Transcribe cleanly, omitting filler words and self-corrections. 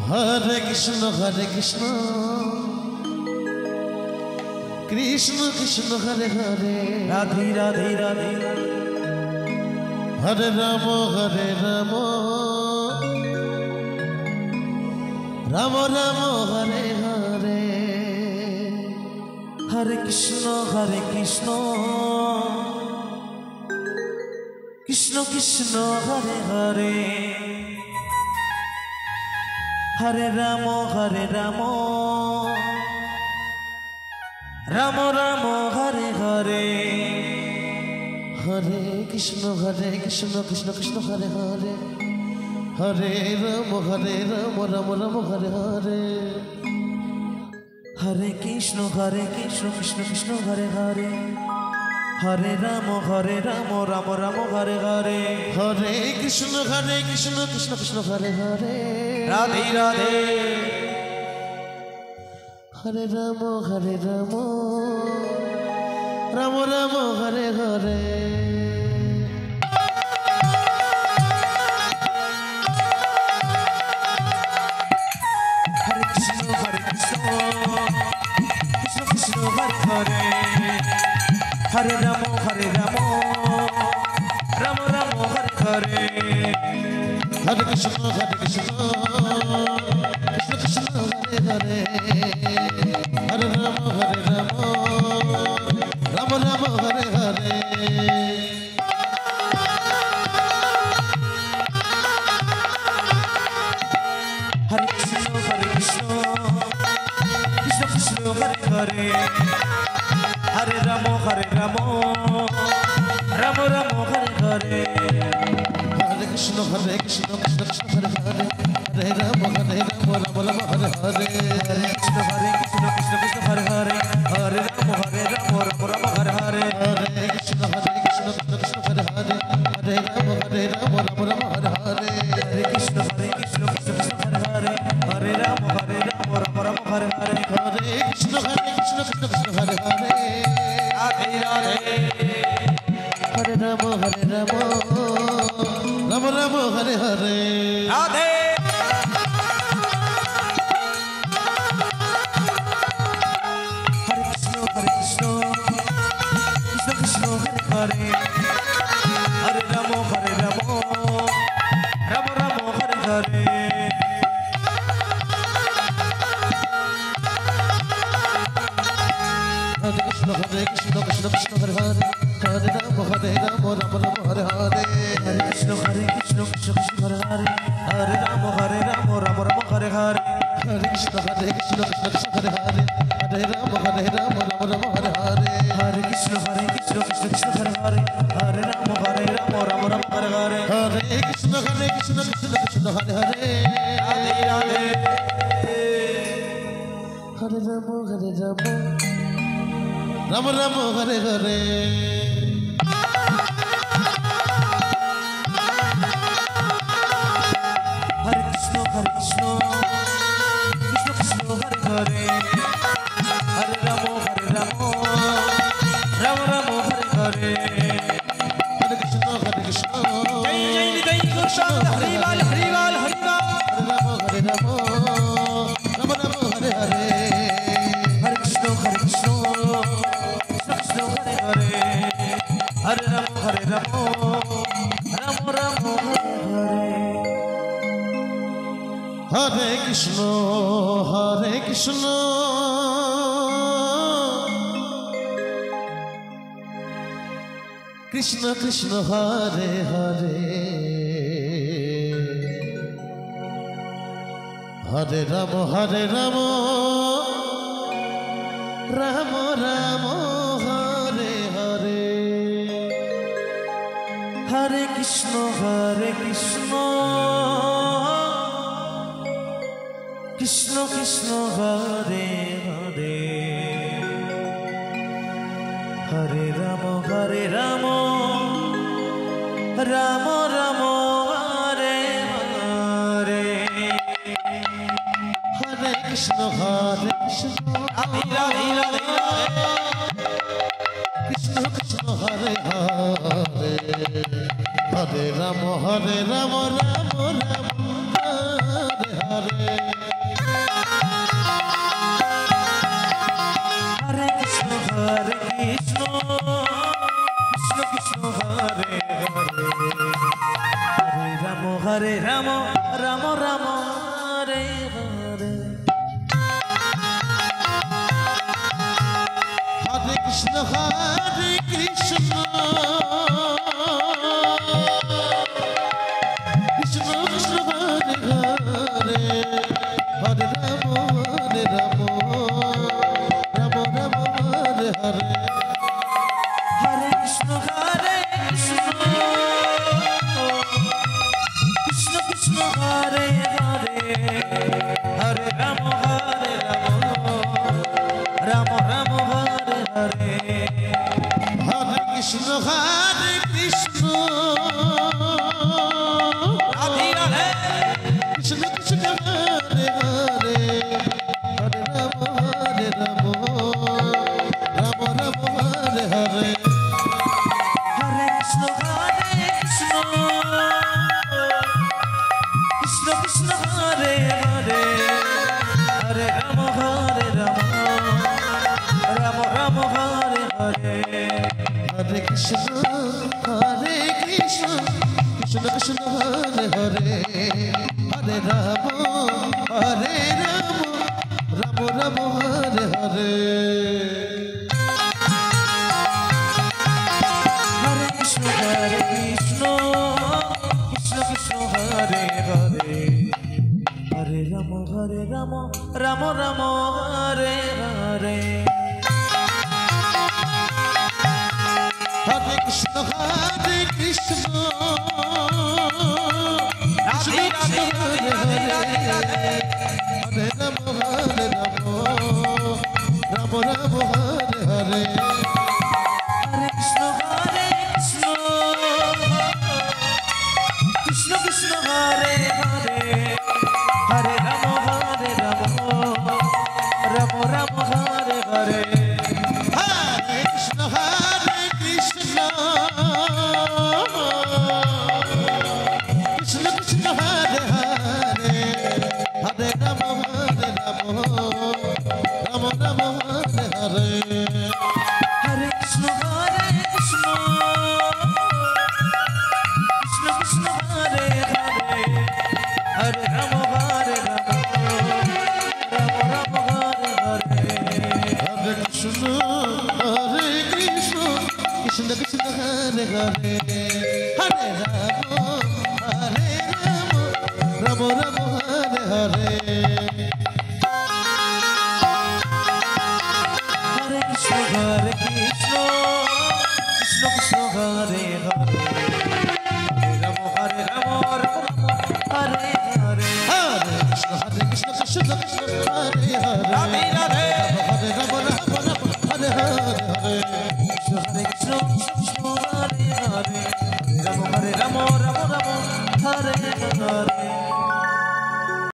Hare Krishna Krishna Krishna Hare Hare Radhe Radhe Radhe Hare Ram Ram Ram Hare Hare Hare Krishna Krishna Krishna Hare Hare Hare Ram Ram Ram Hare Hare Hare Krishna Krishna Krishna Hare Hare Hare Ram Ram Ram Hare Hare Hare Krishna Krishna Krishna Hare Hare Hare Ram Ram Ram Hare Hare Hare Krishna Krishna Krishna Hare Hare Radhe Radhe Hare Ram Ram Ram Hare Hare Hare Krishna Krishna Krishna Hare Hare Hare Ram Ram Ram Hare Hare Hare Krishna Krishna Krishna Hare Hare Hare Ram Ram Ram Hare Hare Hare Krishna Krishna Krishna Hare Hare Hare Ram Ram Ram Hare Hare Hare Krishna Krishna Krishna Hare Hare Hare Ram Ram Ram Hare Hare Hare Krishna Krishna Hare Hare Hare Ram Ram Ram Hare Hare Hare Krishna Krishna Krishna Hare Hare Hare Ram Ram Ram Hare Hare Hare Krishna Krishna Hare Hare Hare Ram Ram Ram Hare Hare Hare Krishna Krishna Krishna Hare Hare Radhe Radhe Hare Ram Ram Ram Hare Hare Radhe Hare Krishna Krishna Krishna Hare Hare Hare Ram Ram Ram Hare Hare Hare Krishna Krishna Krishna Hare Hare Hare Ram Ram Ram Hare Hare Hare Krishna Krishna Hare Hare Hare Ram Ram Ram Hare Hare Hare Krishna Krishna Krishna Hare Hare Hare Ram Ram Ram Hare Hare Hare Krishna Krishna Hare Hare Hare Ram Ram Ram Hare Hare Hare Krishna Krishna Hare Hare Radhe Radhe Hare Ram Ram Ram Hare Hare Hare Krishna Krishna Krishna Hare Hare Hare Ram Ram Ram Hare Hare Hare Krishna Joy Joy Joy Krishna হরিবাল হরিবাল হরিবাল Hare Ram Ram Ram Hare Hare Hare Krishna Krishna Krishna Hare Hare Hare Ram Ram Ram Hare Hare Hare Krishna Krishna Krishna Hare Hare Hare Ram Ram Ram Hare Hare Hare Krishna Krishna Krishna Hare Hare Hare Ram Ram Ram Hare Hare Hare Krishna Radhe Radhe Radhe Krishna Krishna Hare Hare Hare Ram Ram Ram Hare Hare Hare Hare Krishna Krishna Krishna Hare Hare Hare Ram Ram Ram Hare Hare Hare Krishna Krishna Krishna Krishna Hare Hare Hare Ram Ram Ram Hare Hare Hare Krishna Krishna Krishna Hare Hare Hare Ram Ram Ram Hare Hare Hare Krishna Krishna Radhe Radhe Krishna Krishna Hare Hare Hare Ram Ram Ram Hare Hare Hare Krishna Krishna Krishna Hare Hare Hare Ram Ram Ram Hare Hare Hare Krishna Krishna Krishna Krishna Hare Hare Hare Ram Ram Ram Hare Hare Hare Krishna Krishna Krishna Hare Hare Hare Ram Ram Ram Hare Hare Hare Krishna Krishna Radhe Radhe Radhe Radhe Radhe Hare Ram Ram Ram Hare Hare Hare Krishna Krishna Krishna Hare Hare Hare Ram Ram Ram Hare Hare Hare Krishna Krishna Krishna Krishna Hare Hare Hare Ram Ram Ram Hare Hare Hare Krishna Krishna Krishna Hare Hare Hare Ram Ram Ram Hare Hare Hare Krishna Krishna Krishna Hare Hare Hare Ram Ram Hare Hare Hare Krishna Krishna Krishna Hare Hare Ram Ram Hare Hare Hare Krishna Krishna Krishna Hare Hare Radhe Radhe Hare Ram Ram Ram Hare Hare Hare Hare Krishna